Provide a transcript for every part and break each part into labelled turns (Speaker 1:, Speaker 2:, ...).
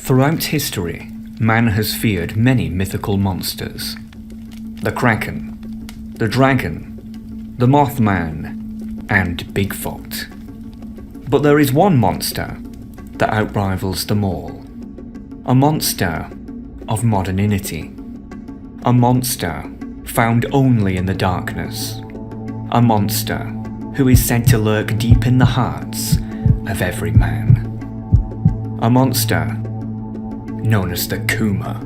Speaker 1: Throughout history, man has feared many mythical monsters. The Kraken, the Dragon, the Mothman, and Bigfoot. But there is one monster that outrivals them all. A monster of modernity. A monster found only in the darkness. A monster who is said to lurk deep in the hearts of every man. A monster known as the Coomer.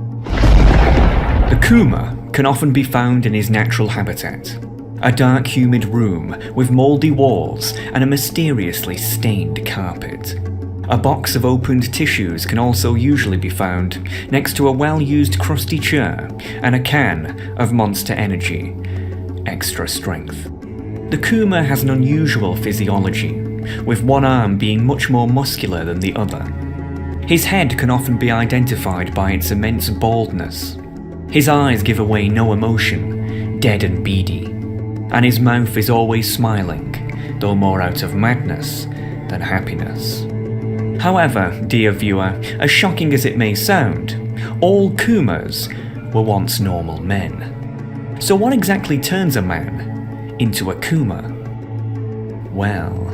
Speaker 1: The Coomer can often be found in his natural habitat, a dark humid room with mouldy walls and a mysteriously stained carpet. A box of opened tissues can also usually be found next to a well-used crusty chair and a can of Monster Energy, extra strength. The Coomer has an unusual physiology, with one arm being much more muscular than the other. His head can often be identified by its immense baldness. His eyes give away no emotion, dead and beady, and his mouth is always smiling, though more out of madness than happiness. However, dear viewer, as shocking as it may sound, all Coomers were once normal men. So what exactly turns a man into a Coomer? Well...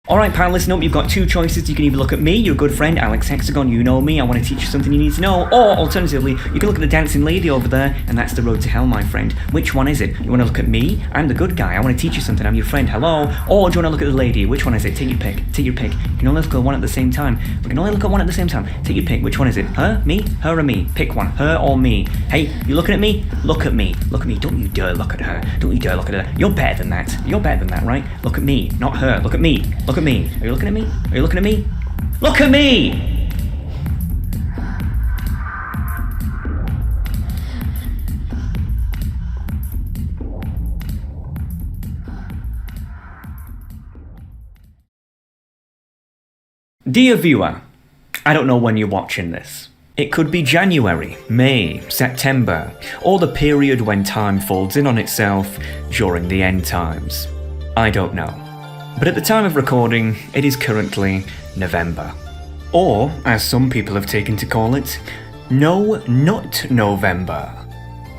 Speaker 1: Alright pal, listen up, you've got two choices. You can either look at me, your good friend Alex Hexagon, you know me, I want to teach you something you need to know, or alternatively, you can look at the dancing lady over there, and that's the road to hell, my friend. Which one is it? You want to look at me? I'm the good guy, I want to teach you something, I'm your friend, hello? Or do you want to look at the lady? Which one is it? Take your pick, take your pick. You can only look at one at the same time. We can only look at one at the same time. Take your pick, which one is it? Her? Me? Her or me? Pick one, her or me. Hey, you looking at me? Look at me. Look at me, don't you dare look at her. Don't you dare look at her. You're better than that. You're better than that, right? Look at me, not her. Look at me. Look at me. Are you looking at me? Are you looking at me? Look at me! Dear viewer, I don't know when you're watching this. It could be January, May, September, or the period when time folds in on itself during the end times. I don't know. But at the time of recording, it is currently November. Or, as some people have taken to call it, No Nut November.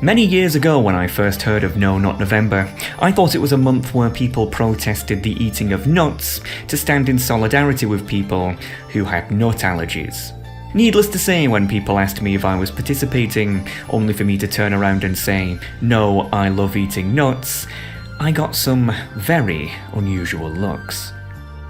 Speaker 1: Many years ago when I first heard of No Nut November, I thought it was a month where people protested the eating of nuts to stand in solidarity with people who had nut allergies. Needless to say, when people asked me if I was participating, only for me to turn around and say, no, I love eating nuts, I got some very unusual looks.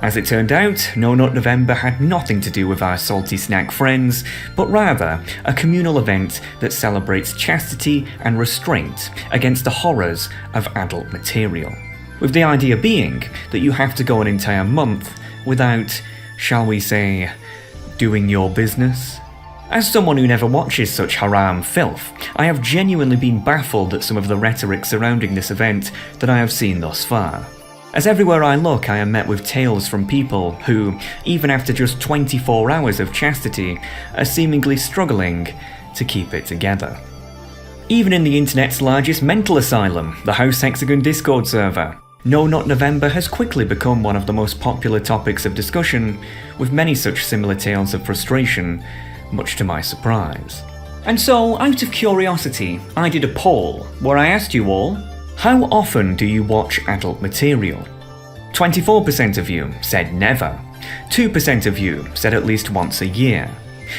Speaker 1: As it turned out, No Nut November had nothing to do with our salty snack friends, but rather a communal event that celebrates chastity and restraint against the horrors of adult material. With the idea being that you have to go an entire month without, shall we say, doing your business. As someone who never watches such haram filth, I have genuinely been baffled at some of the rhetoric surrounding this event that I have seen thus far. As everywhere I look, I am met with tales from people who, even after just 24 hours of chastity, are seemingly struggling to keep it together. Even in the internet's largest mental asylum, the Hexagon Discord server, No Nut November has quickly become one of the most popular topics of discussion, with many such similar tales of frustration, much to my surprise. And so, out of curiosity, I did a poll where I asked you all, how often do you watch adult material? 24% of you said never, 2% of you said at least once a year,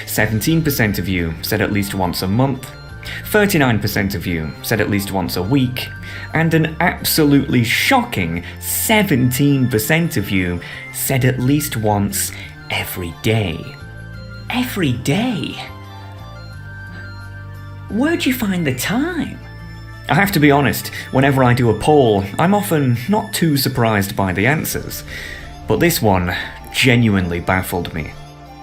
Speaker 1: 17% of you said at least once a month, 39% of you said at least once a week, and an absolutely shocking 17% of you said at least once every day. Every day? Where'd you find the time? I have to be honest, whenever I do a poll, I'm often not too surprised by the answers, but this one genuinely baffled me.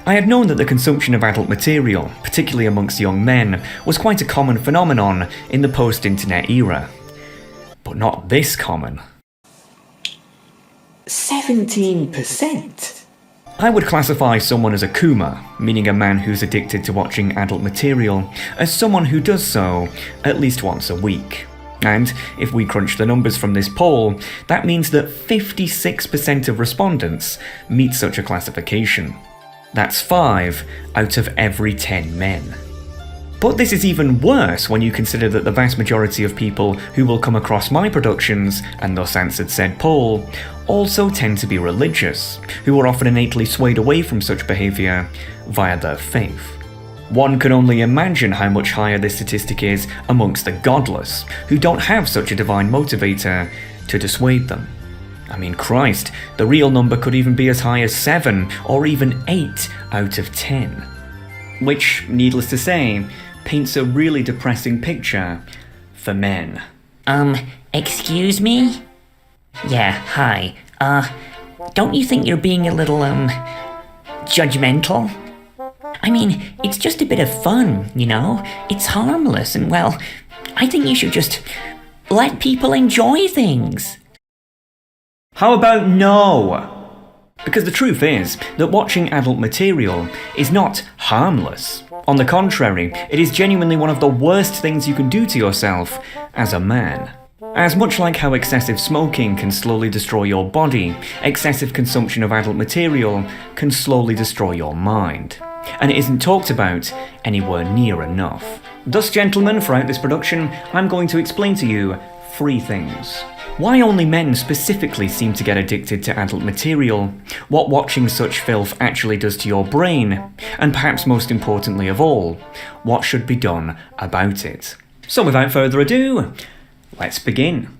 Speaker 1: I had known that the consumption of adult material, particularly amongst young men, was quite a common phenomenon in the post-internet era, but not this common. 17%? I would classify someone as a Coomer, meaning a man who's addicted to watching adult material, as someone who does so at least once a week. And if we crunch the numbers from this poll, that means that 56% of respondents meet such a classification. That's 5 out of every 10 men. But this is even worse when you consider that the vast majority of people who will come across my productions, and thus answered said poll, also tend to be religious, who are often innately swayed away from such behaviour via their faith. One can only imagine how much higher this statistic is amongst the godless, who don't have such a divine motivator to dissuade them. I mean, Christ, the real number could even be as high as 7 or even 8 out of 10. Which, needless to say, paints a really depressing picture for men.
Speaker 2: Excuse me? Yeah, hi. Don't you think you're being a little, judgmental? I mean, it's just a bit of fun, you know? It's harmless, and well, I think you should just let people enjoy things.
Speaker 1: How about no? Because the truth is that watching adult material is not harmless. On the contrary, it is genuinely one of the worst things you can do to yourself as a man. As much like how excessive smoking can slowly destroy your body, excessive consumption of adult material can slowly destroy your mind. And it isn't talked about anywhere near enough. Thus, gentlemen, throughout this production, I'm going to explain to you 3 things. Why only men specifically seem to get addicted to adult material, what watching such filth actually does to your brain, and perhaps most importantly of all, what should be done about it. So without further ado, let's begin.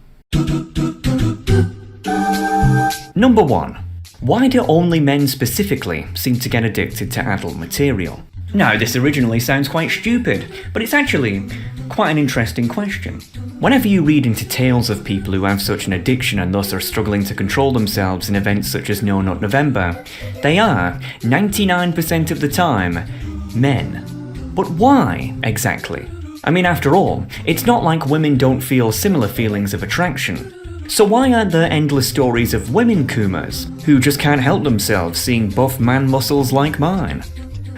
Speaker 1: Number 1. Why do only men specifically seem to get addicted to adult material? Now, this originally sounds quite stupid, but it's actually quite an interesting question. Whenever you read into tales of people who have such an addiction and thus are struggling to control themselves in events such as No Nut November, they are, 99% of the time, men. But why, exactly? I mean, after all, it's not like women don't feel similar feelings of attraction. So why aren't there endless stories of women Coomers, who just can't help themselves seeing buff man muscles like mine?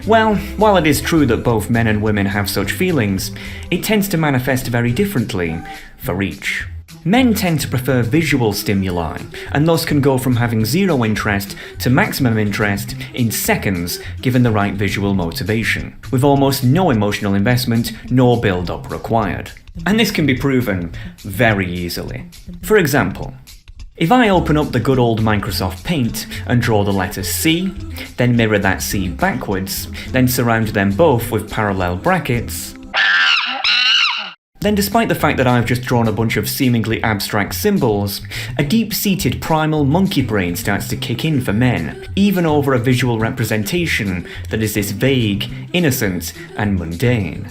Speaker 1: Well, while it is true that both men and women have such feelings, it tends to manifest very differently for each. Men tend to prefer visual stimuli, and thus can go from having 0 interest to maximum interest in seconds given the right visual motivation, with almost no emotional investment nor build-up required. And this can be proven very easily. For example, if I open up the good old Microsoft Paint and draw the letter C, then mirror that C backwards, then surround them both with parallel brackets, then despite the fact that I've just drawn a bunch of seemingly abstract symbols, a deep-seated primal monkey brain starts to kick in for men, even over a visual representation that is this vague, innocent, and mundane.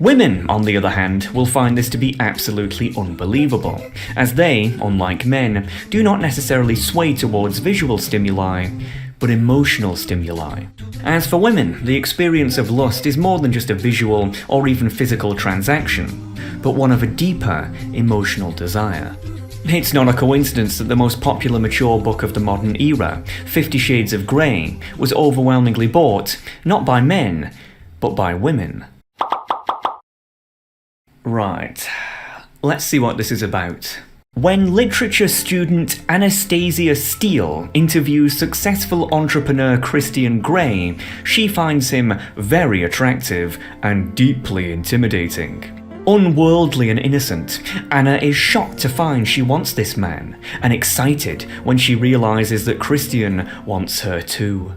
Speaker 1: Women, on the other hand, will find this to be absolutely unbelievable, as they, unlike men, do not necessarily sway towards visual stimuli, but emotional stimuli. As for women, the experience of lust is more than just a visual or even physical transaction, but one of a deeper emotional desire. It's not a coincidence that the most popular mature book of the modern era, 50 Shades of Grey, was overwhelmingly bought, not by men, but by women. Right, let's see what this is about. When literature student Anastasia Steele interviews successful entrepreneur Christian Grey, she finds him very attractive and deeply intimidating. Unworldly and innocent, Anna is shocked to find she wants this man, and excited when she realises that Christian wants her too.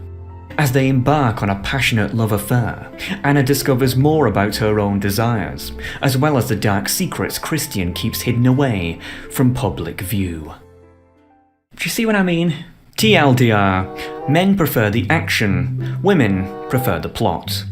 Speaker 1: As they embark on a passionate love affair, Anna discovers more about her own desires, as well as the dark secrets Christian keeps hidden away from public view. Do you see what I mean? TLDR, men prefer the action, women prefer the plot.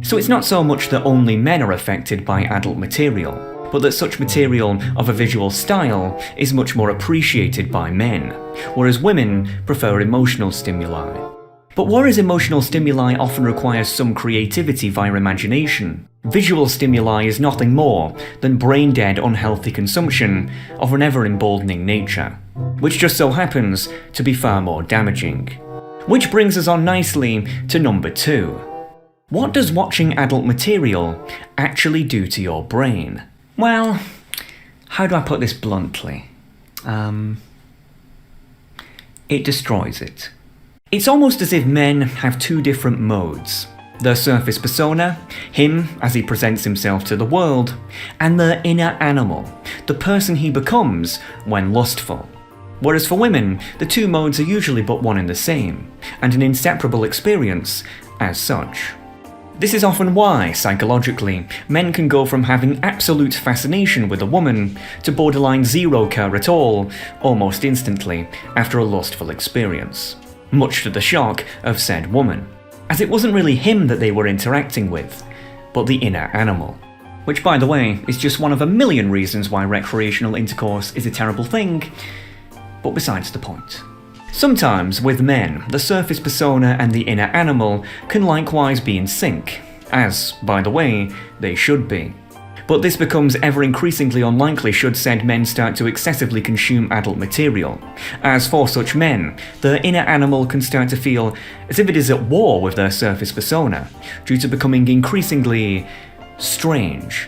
Speaker 1: So it's not so much that only men are affected by adult material, but that such material of a visual style is much more appreciated by men, whereas women prefer emotional stimuli. But whereas emotional stimuli often requires some creativity via imagination, visual stimuli is nothing more than brain-dead unhealthy consumption of an ever-emboldening nature, which just so happens to be far more damaging. Which brings us on nicely to number 2. What does watching adult material actually do to your brain? Well, how do I put this bluntly? It destroys it. It's almost as if men have two different modes. Their surface persona, him as he presents himself to the world, and their inner animal, the person he becomes when lustful. Whereas for women, the two modes are usually but one and the same, and an inseparable experience as such. This is often why, psychologically, men can go from having absolute fascination with a woman to borderline zero care at all, almost instantly, after a lustful experience. Much to the shock of said woman, as it wasn't really him that they were interacting with, but the inner animal. Which, by the way, is just one of a million reasons why recreational intercourse is a terrible thing, but besides the point. Sometimes, with men, the surface persona and the inner animal can likewise be in sync, as, by the way, they should be. But this becomes ever increasingly unlikely should said men start to excessively consume adult material, as for such men, their inner animal can start to feel as if it is at war with their surface persona, due to becoming increasingly strange.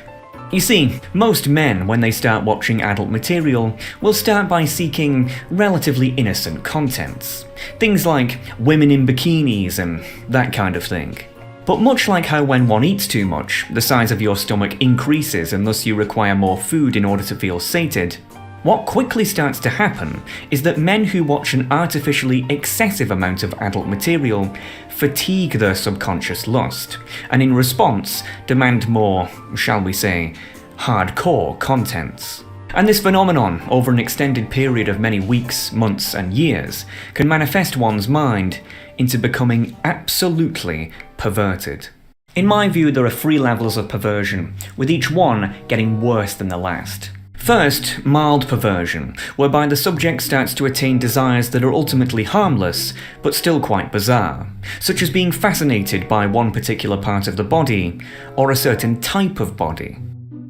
Speaker 1: You see, most men, when they start watching adult material, will start by seeking relatively innocent contents. Things like women in bikinis and that kind of thing. But much like how when one eats too much, the size of your stomach increases and thus you require more food in order to feel sated, what quickly starts to happen is that men who watch an artificially excessive amount of adult material fatigue their subconscious lust, and in response demand more, shall we say, hardcore contents. And this phenomenon, over an extended period of many weeks, months, and years, can manifest one's mind into becoming absolutely perverted. In my view, there are 3 levels of perversion, with each one getting worse than the last. First, mild perversion, whereby the subject starts to attain desires that are ultimately harmless, but still quite bizarre, such as being fascinated by one particular part of the body, or a certain type of body.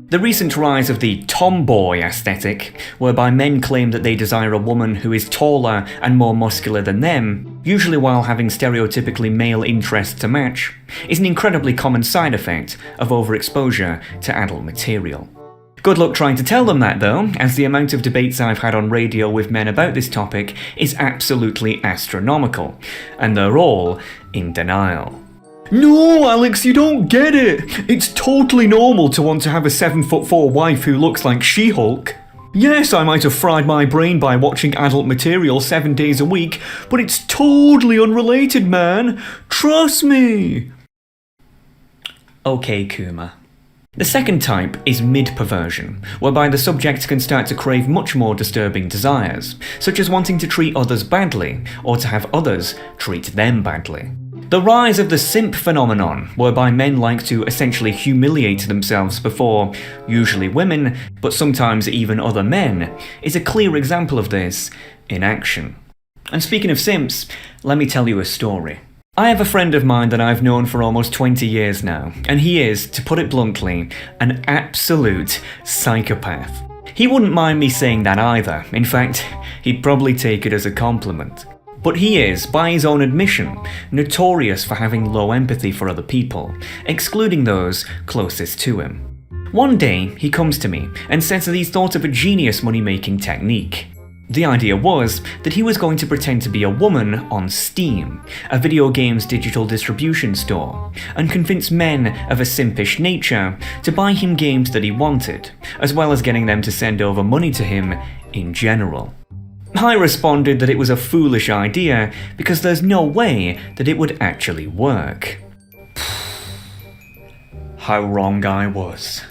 Speaker 1: The recent rise of the tomboy aesthetic, whereby men claim that they desire a woman who is taller and more muscular than them, usually while having stereotypically male interests to match, is an incredibly common side effect of overexposure to adult material. Good luck trying to tell them that though, as the amount of debates I've had on radio with men about this topic is absolutely astronomical, and they're all in denial. No, Alex, you don't get it! It's totally normal to want to have a 7'4" wife who looks like She-Hulk. Yes, I might have fried my brain by watching adult material 7 days a week, but it's totally unrelated, man! Trust me! Okay, Coomer. The second type is mid-perversion, whereby the subject can start to crave much more disturbing desires, such as wanting to treat others badly, or to have others treat them badly. The rise of the simp phenomenon, whereby men like to essentially humiliate themselves before, usually women, but sometimes even other men, is a clear example of this in action. And speaking of simps, let me tell you a story. I have a friend of mine that I've known for almost 20 years now, and he is, to put it bluntly, an absolute psychopath. He wouldn't mind me saying that either. In fact, he'd probably take it as a compliment. But he is, by his own admission, notorious for having low empathy for other people, excluding those closest to him. One day, he comes to me and says that he's thought of a genius money-making technique. The idea was that he was going to pretend to be a woman on Steam, a video games digital distribution store, and convince men of a simpish nature to buy him games that he wanted, as well as getting them to send over money to him in general. I responded that it was a foolish idea because there's no way that it would actually work. How wrong I was.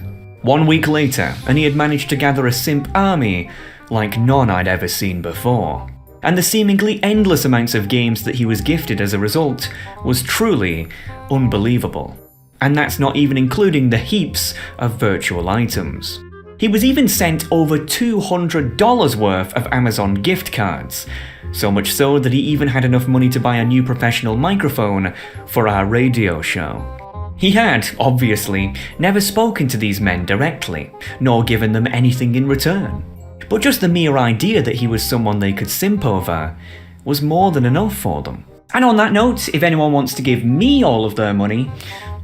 Speaker 1: 1 week later, and he had managed to gather a simp army like none I'd ever seen before. And the seemingly endless amounts of games that he was gifted as a result was truly unbelievable. And that's not even including the heaps of virtual items. He was even sent over $200 worth of Amazon gift cards, so much so that he even had enough money to buy a new professional microphone for our radio show. He had, obviously, never spoken to these men directly, nor given them anything in return. But just the mere idea that he was someone they could simp over was more than enough for them. And on that note, if anyone wants to give me all of their money,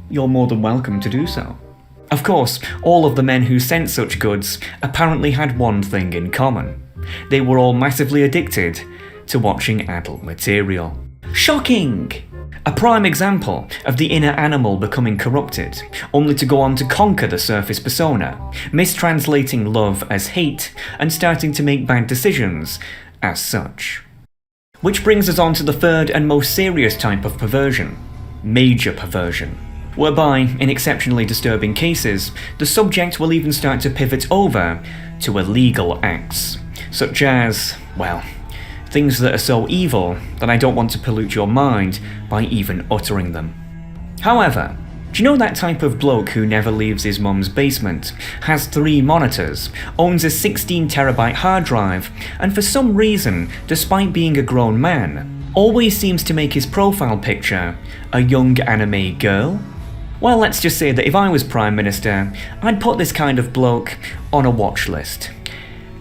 Speaker 1: you're more than welcome to do so. Of course, all of the men who sent such goods apparently had one thing in common. They were all massively addicted to watching adult material. Shocking! A prime example of the inner animal becoming corrupted, only to go on to conquer the surface persona, mistranslating love as hate and starting to make bad decisions as such. Which brings us on to the third and most serious type of perversion, major perversion, whereby, in exceptionally disturbing cases, the subject will even start to pivot over to illegal acts, such as, well, things that are so evil that I don't want to pollute your mind by even uttering them. However, do you know that type of bloke who never leaves his mum's basement, has 3 monitors, owns a 16TB hard drive, and for some reason, despite being a grown man, always seems to make his profile picture a young anime girl? Well, let's just say that if I was Prime Minister, I'd put this kind of bloke on a watch list.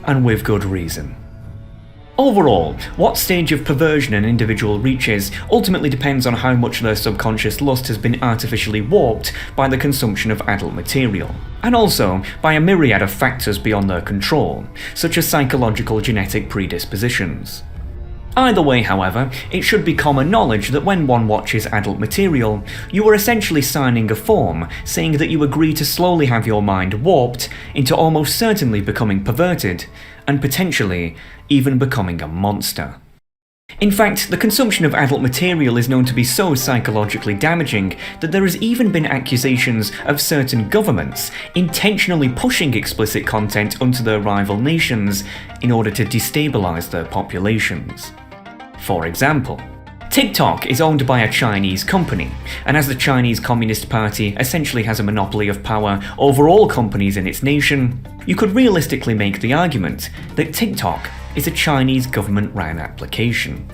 Speaker 1: And with good reason. Overall, what stage of perversion an individual reaches ultimately depends on how much their subconscious lust has been artificially warped by the consumption of adult material, and also by a myriad of factors beyond their control, such as psychological genetic predispositions. Either way, however, it should be common knowledge that when one watches adult material, you are essentially signing a form saying that you agree to slowly have your mind warped into almost certainly becoming perverted, and potentially even becoming a monster. In fact, the consumption of adult material is known to be so psychologically damaging that there has even been accusations of certain governments intentionally pushing explicit content onto their rival nations in order to destabilize their populations. For example, TikTok is owned by a Chinese company, and as the Chinese Communist Party essentially has a monopoly of power over all companies in its nation, you could realistically make the argument that TikTok is a Chinese government-run application.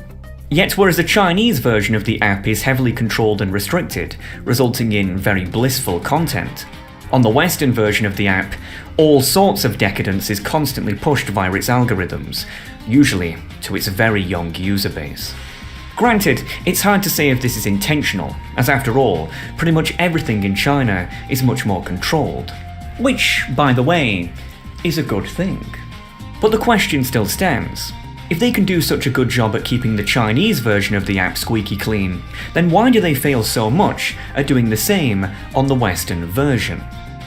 Speaker 1: Yet whereas the Chinese version of the app is heavily controlled and restricted, resulting in very blissful content, on the Western version of the app, all sorts of decadence is constantly pushed via its algorithms, usually to its very young user base. Granted, it's hard to say if this is intentional, as after all, pretty much everything in China is much more controlled. Which, by the way, is a good thing. But the question still stands. If they can do such a good job at keeping the Chinese version of the app squeaky clean, then why do they fail so much at doing the same on the Western version?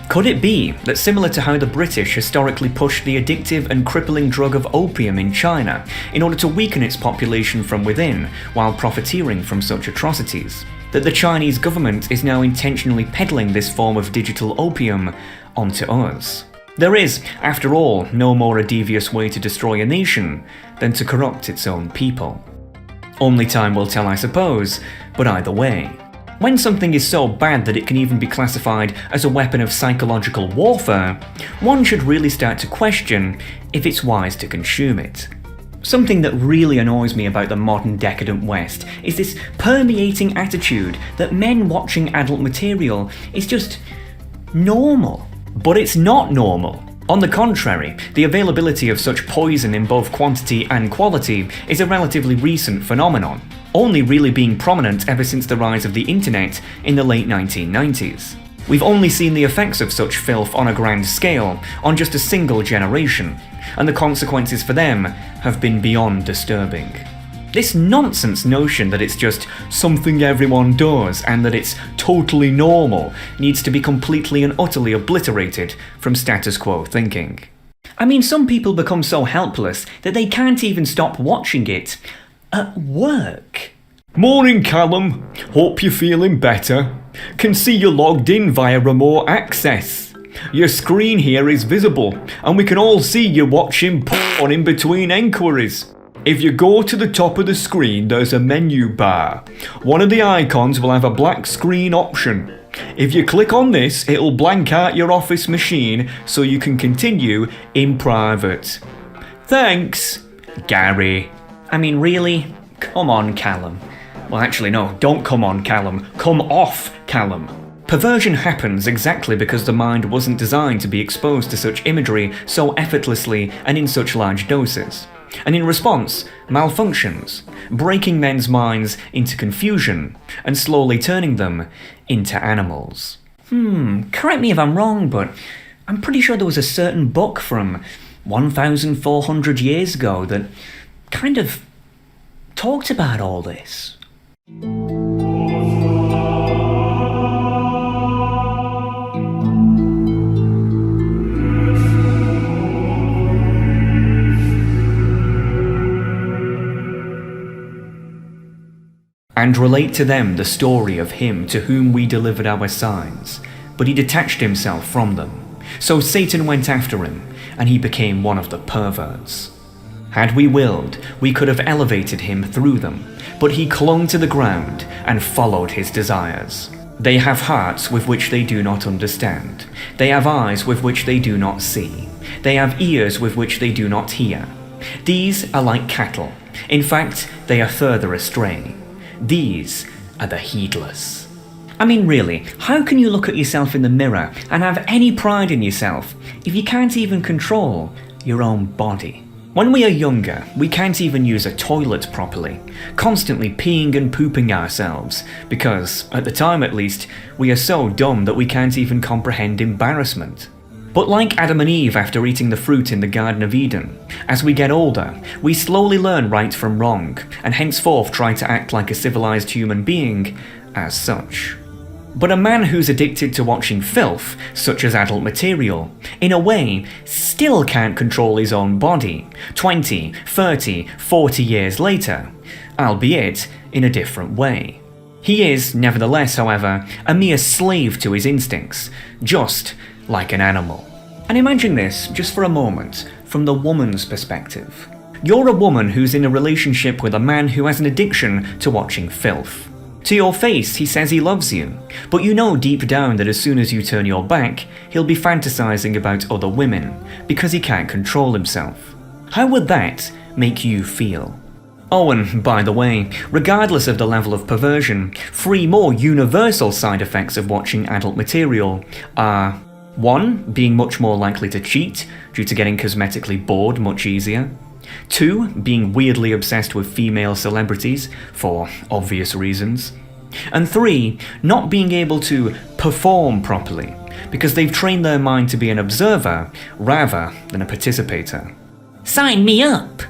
Speaker 1: Could it be that similar to how the British historically pushed the addictive and crippling drug of opium in China in order to weaken its population from within while profiteering from such atrocities, that the Chinese government is now intentionally peddling this form of digital opium onto us? There is, after all, no more a devious way to destroy a nation than to corrupt its own people. Only time will tell, I suppose, but either way. When something is so bad that it can even be classified as a weapon of psychological warfare, one should really start to question if it's wise to consume it. Something that really annoys me about the modern decadent West is this permeating attitude that men watching adult material is just normal. But it's not normal. On the contrary, the availability of such poison in both quantity and quality is a relatively recent phenomenon, only really being prominent ever since the rise of the internet in the late 1990s. We've only seen the effects of such filth on a grand scale on just a single generation, and the consequences for them have been beyond disturbing. This nonsense notion that it's just something everyone does and that it's totally normal needs to be completely and utterly obliterated from status quo thinking. I mean, some people become so helpless that they can't even stop watching it at work.
Speaker 3: Morning, Callum. Hope you're feeling better. Can see you're logged in via remote access. Your screen here is visible, and we can all see you watching porn in between enquiries. If you go to the top of the screen, there's a menu bar. One of the icons will have a black screen option. If you click on this, it'll blank out your office machine so you can continue in private. Thanks, Gary.
Speaker 1: I mean, really? Come on, Callum. Well, actually, no, don't come on, Callum. Come off, Callum. Perversion happens exactly because the mind wasn't designed to be exposed to such imagery so effortlessly and in such large doses. And in response, malfunctions, breaking men's minds into confusion and slowly turning them into animals. Correct me if I'm wrong, but I'm pretty sure there was a certain book from 1,400 years ago that kind of talked about all this. And relate to them the story of him to whom we delivered our signs, but he detached himself from them. So Satan went after him, and he became one of the perverts. Had we willed, we could have elevated him through them, but he clung to the ground and followed his desires. They have hearts with which they do not understand. They have eyes with which they do not see. They have ears with which they do not hear. These are like cattle. In fact, they are further astray. These are the heedless. I mean, really, how can you look at yourself in the mirror and have any pride in yourself if you can't even control your own body? When we are younger, we can't even use a toilet properly, constantly peeing and pooping ourselves, because, at the time at least, we are so dumb that we can't even comprehend embarrassment. But like Adam and Eve after eating the fruit in the Garden of Eden, as we get older, we slowly learn right from wrong, and henceforth try to act like a civilized human being as such. But a man who's addicted to watching filth, such as adult material, in a way, still can't control his own body 20, 30, 40 years later, albeit in a different way. He is, nevertheless, however, a mere slave to his instincts, just like an animal. And imagine this, just for a moment, from the woman's perspective. You're a woman who's in a relationship with a man who has an addiction to watching filth. To your face, he says he loves you, but you know deep down that as soon as you turn your back, he'll be fantasizing about other women, because he can't control himself. How would that make you feel? Oh, and by the way, regardless of the level of perversion, 3 more universal side effects of watching adult material are 1. Being much more likely to cheat, due to getting cosmetically bored much easier. 2. Being weirdly obsessed with female celebrities, for obvious reasons. And 3. Not being able to perform properly, because they've trained their mind to be an observer rather than a participator.
Speaker 2: Sign me up!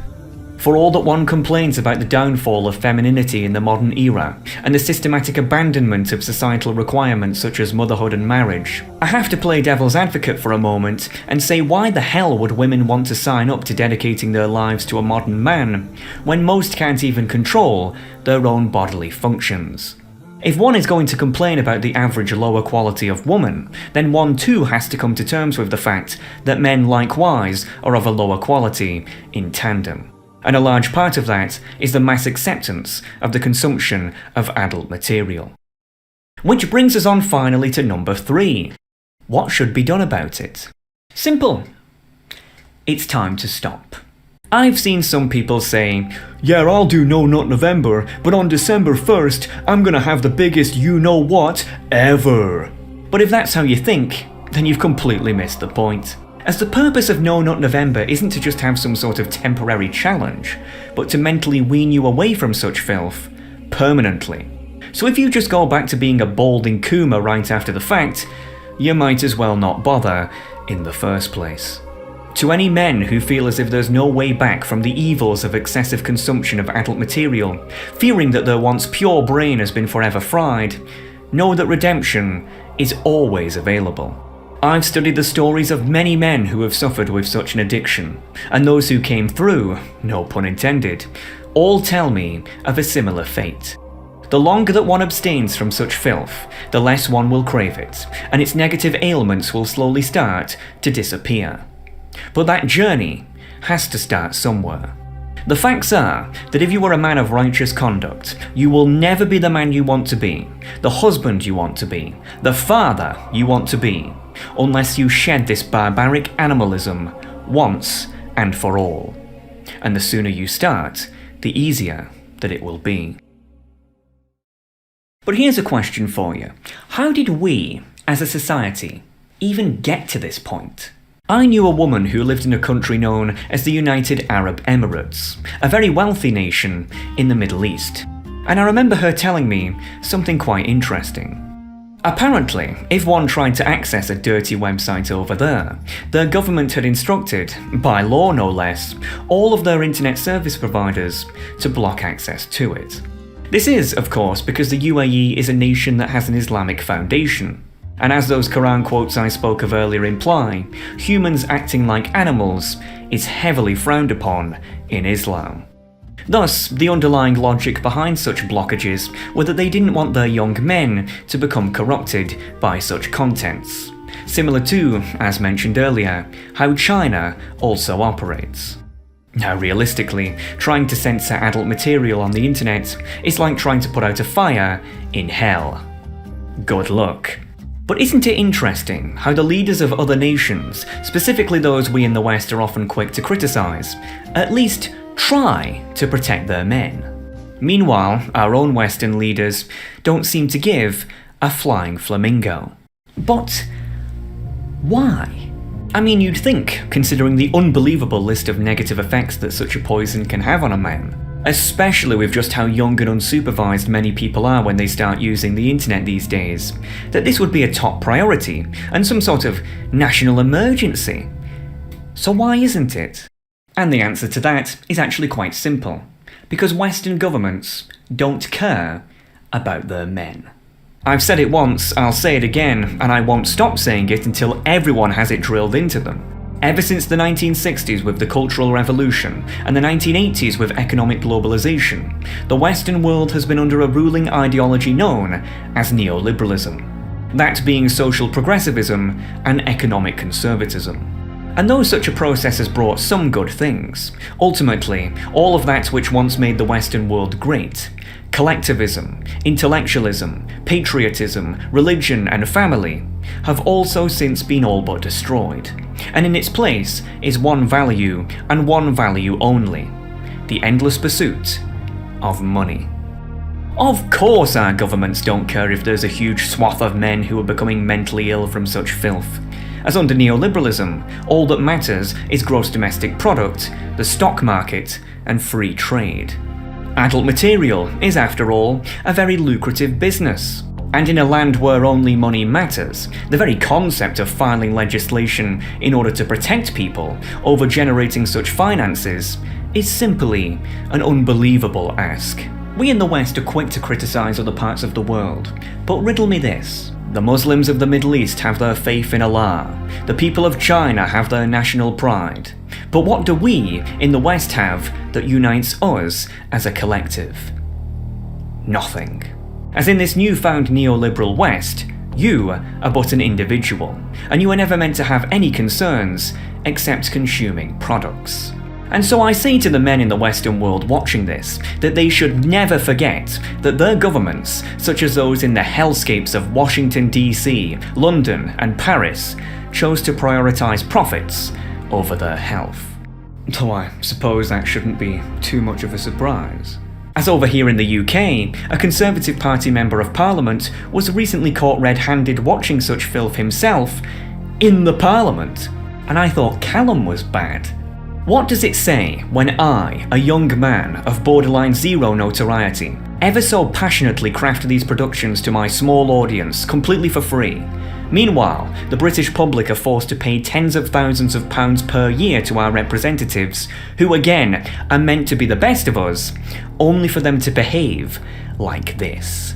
Speaker 1: For all that one complains about the downfall of femininity in the modern era, and the systematic abandonment of societal requirements such as motherhood and marriage, I have to play devil's advocate for a moment and say, why the hell would women want to sign up to dedicating their lives to a modern man, when most can't even control their own bodily functions? If one is going to complain about the average lower quality of woman, then one too has to come to terms with the fact that men likewise are of a lower quality in tandem. And a large part of that is the mass acceptance of the consumption of adult material. Which brings us on finally to number 3. What should be done about it? Simple. It's time to stop. I've seen some people say, yeah, I'll do No Nut November, but on December 1st, I'm gonna have the biggest you-know-what ever. But if that's how you think, then you've completely missed the point. As the purpose of No Nut November isn't to just have some sort of temporary challenge, but to mentally wean you away from such filth permanently. So if you just go back to being a balding coomer right after the fact, you might as well not bother in the first place. To any men who feel as if there's no way back from the evils of excessive consumption of adult material, fearing that their once pure brain has been forever fried, know that redemption is always available. I've studied the stories of many men who have suffered with such an addiction, and those who came through, no pun intended, all tell me of a similar fate. The longer that one abstains from such filth, the less one will crave it, and its negative ailments will slowly start to disappear. But that journey has to start somewhere. The facts are that if you are a man of righteous conduct, you will never be the man you want to be, the husband you want to be, the father you want to be, unless you shed this barbaric animalism once and for all. And the sooner you start, the easier that it will be. But here's a question for you. How did we, as a society, even get to this point? I knew a woman who lived in a country known as the United Arab Emirates, a very wealthy nation in the Middle East. And I remember her telling me something quite interesting. Apparently, if one tried to access a dirty website over there, their government had instructed, by law no less, all of their internet service providers to block access to it. This is, of course, because the UAE is a nation that has an Islamic foundation. And as those Quran quotes I spoke of earlier imply, humans acting like animals is heavily frowned upon in Islam. Thus, the underlying logic behind such blockages were that they didn't want their young men to become corrupted by such contents. Similar to, as mentioned earlier, how China also operates. Now realistically, trying to censor adult material on the internet is like trying to put out a fire in hell. Good luck. But isn't it interesting how the leaders of other nations, specifically those we in the West are often quick to criticise, at least try to protect their men? Meanwhile, our own Western leaders don't seem to give a flying flamingo. But why? I mean, you'd think, considering the unbelievable list of negative effects that such a poison can have on a man, especially with just how young and unsupervised many people are when they start using the internet these days, that this would be a top priority and some sort of national emergency. So why isn't it? And the answer to that is actually quite simple. Because Western governments don't care about their men. I've said it once, I'll say it again, and I won't stop saying it until everyone has it drilled into them. Ever since the 1960s with the Cultural Revolution and the 1980s with economic globalization, the Western world has been under a ruling ideology known as neoliberalism. That being social progressivism and economic conservatism. And though such a process has brought some good things, ultimately, all of that which once made the Western world great, collectivism, intellectualism, patriotism, religion and family, have also since been all but destroyed. And in its place is one value and one value only: the endless pursuit of money. Of course our governments don't care if there's a huge swath of men who are becoming mentally ill from such filth. As under neoliberalism, all that matters is gross domestic product, the stock market, and free trade. Adult material is, after all, a very lucrative business. And in a land where only money matters, the very concept of filing legislation in order to protect people over generating such finances is simply an unbelievable ask. We in the West are quick to criticise other parts of the world, but riddle me this. The Muslims of the Middle East have their faith in Allah. The people of China have their national pride. But what do we in the West have that unites us as a collective? Nothing. As in this newfound neoliberal West, you are but an individual, and you are never meant to have any concerns except consuming products. And so I say to the men in the Western world watching this, that they should never forget that their governments, such as those in the hellscapes of Washington DC, London and Paris, chose to prioritise profits over their health. Though I suppose that shouldn't be too much of a surprise. As over here in the UK, a Conservative Party Member of Parliament was recently caught red-handed watching such filth himself in the Parliament. And I thought Callum was bad. What does it say when I, a young man of borderline zero notoriety, ever so passionately craft these productions to my small audience completely for free? Meanwhile, the British public are forced to pay tens of thousands of pounds per year to our representatives, who again are meant to be the best of us, only for them to behave like this.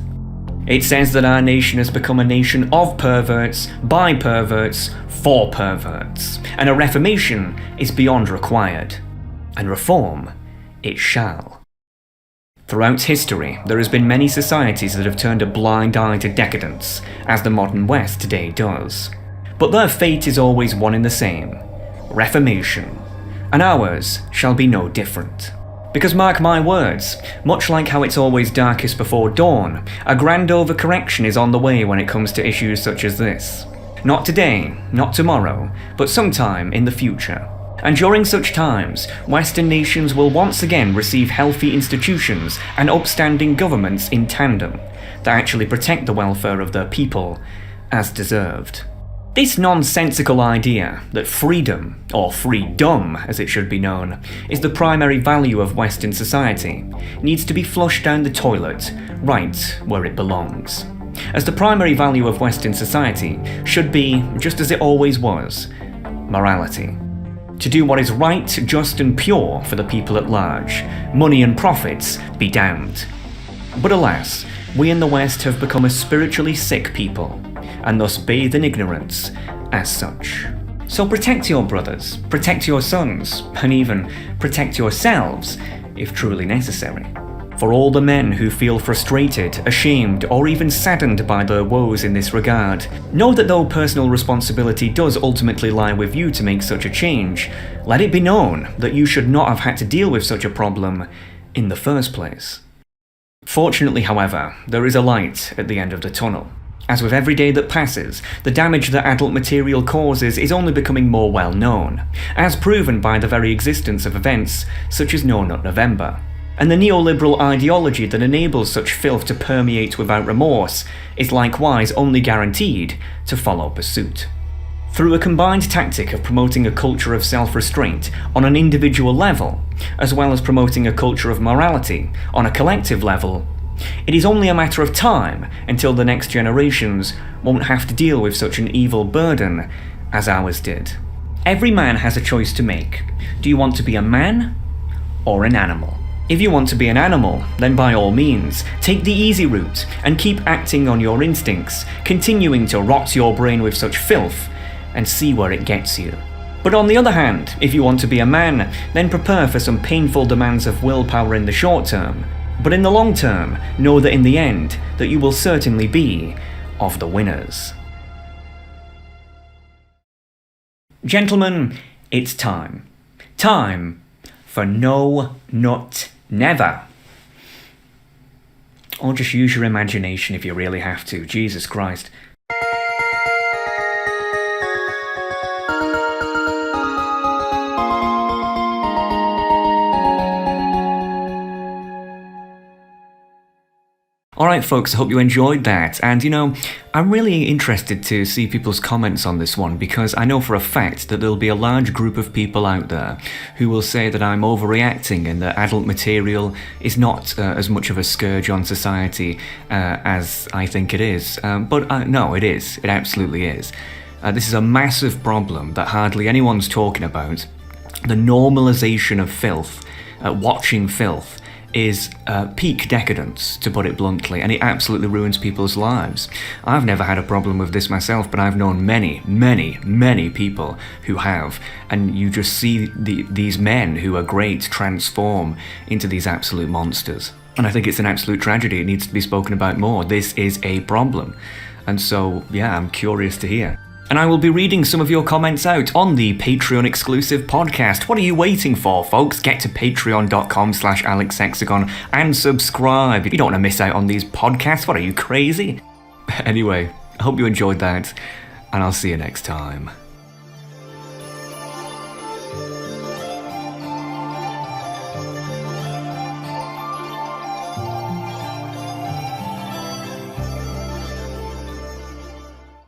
Speaker 1: It says that our nation has become a nation of perverts, by perverts, for perverts, and a reformation is beyond required, and reform it shall. Throughout history, there has been many societies that have turned a blind eye to decadence, as the modern West today does. But their fate is always one and the same: reformation, and ours shall be no different. Because mark my words, much like how it's always darkest before dawn, a grand overcorrection is on the way when it comes to issues such as this. Not today, not tomorrow, but sometime in the future. And during such times, Western nations will once again receive healthy institutions and upstanding governments in tandem that actually protect the welfare of their people as deserved. This nonsensical idea that freedom, or freedom as it should be known, is the primary value of Western society needs to be flushed down the toilet right where it belongs. as the primary value of Western society should be, just as it always was, morality. To do what is right, just and pure for the people at large. Money and profits be damned. But alas, we in the West have become a spiritually sick people, and thus bathe in ignorance as such. So protect your brothers, protect your sons, and even protect yourselves if truly necessary. For all the men who feel frustrated, ashamed, or even saddened by their woes in this regard, know that though personal responsibility does ultimately lie with you to make such a change, let it be known that you should not have had to deal with such a problem in the first place. Fortunately, however, there is a light at the end of the tunnel. As with every day that passes, the damage that adult material causes is only becoming more well known, as proven by the very existence of events such as No Nut November. And the neoliberal ideology that enables such filth to permeate without remorse is likewise only guaranteed to follow pursuit. Through a combined tactic of promoting a culture of self-restraint on an individual level, as well as promoting a culture of morality on a collective level, it is only a matter of time until the next generations won't have to deal with such an evil burden as ours did. Every man has a choice to make. Do you want to be a man or an animal? If you want to be an animal, then by all means, take the easy route and keep acting on your instincts, continuing to rot your brain with such filth, and see where it gets you. But on the other hand, if you want to be a man, then prepare for some painful demands of willpower in the short term, but in the long term, know that in the end, that you will certainly be of the winners. Gentlemen, it's time. Time for No Nut Never. Or just use your imagination if you really have to. Jesus Christ. Alright folks, I hope you enjoyed that, and I'm really interested to see people's comments on this one, because I know for a fact that there'll be a large group of people out there who will say that I'm overreacting and that adult material is not as much of a scourge on society as I think it is. But no, it is. It absolutely is. This is a massive problem that hardly anyone's talking about. The normalization of filth, watching filth, is peak decadence, to put it bluntly, and it absolutely ruins people's lives. I've never had a problem with this myself, but I've known many people who have, and you just see these men who are great transform into these absolute monsters. And I think it's an absolute tragedy. It needs to be spoken about more. This is a problem. And so, yeah, I'm curious to hear. And I will be reading some of your comments out on the Patreon exclusive podcast. What are you waiting for, folks? Get to patreon.com/AlexHexagon and subscribe. You don't want to miss out on these podcasts. What are you, crazy? Anyway, I hope you enjoyed that, and I'll see you next time.